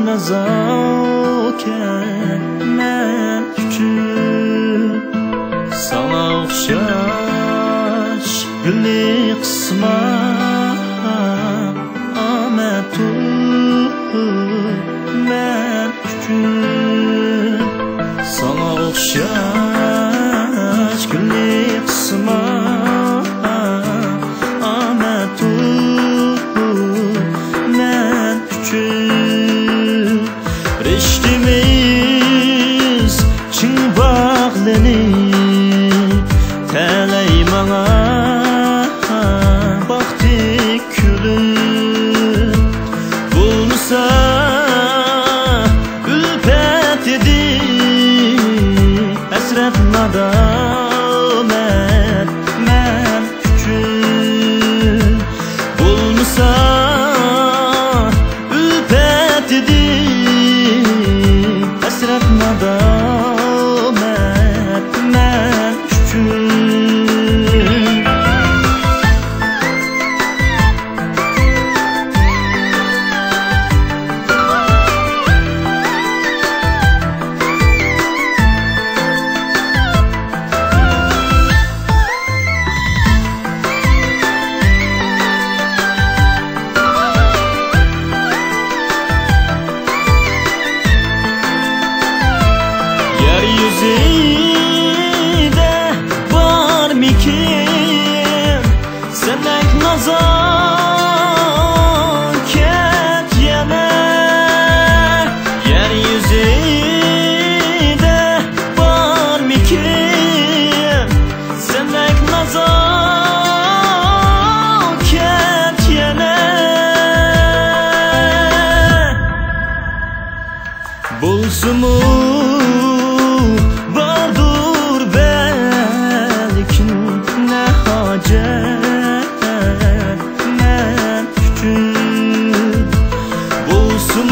nazokat men uchun sana o'xshash gulli qismat omad men uchun sana o'xshash gulli qismat omad men uchun rishtimiz chin bog'lanib talay manga baxtik kulib bo'lmasa ulfat edi hasrat nadomat men uchun bo'lmasa ulfat edi hasrat nadomat men uchun Yeryüzünde var mikin senek nazaket yana yeryüzünde var mikin senek nazaket yana bulsumu vardır belki ne hacet men üçün bulsun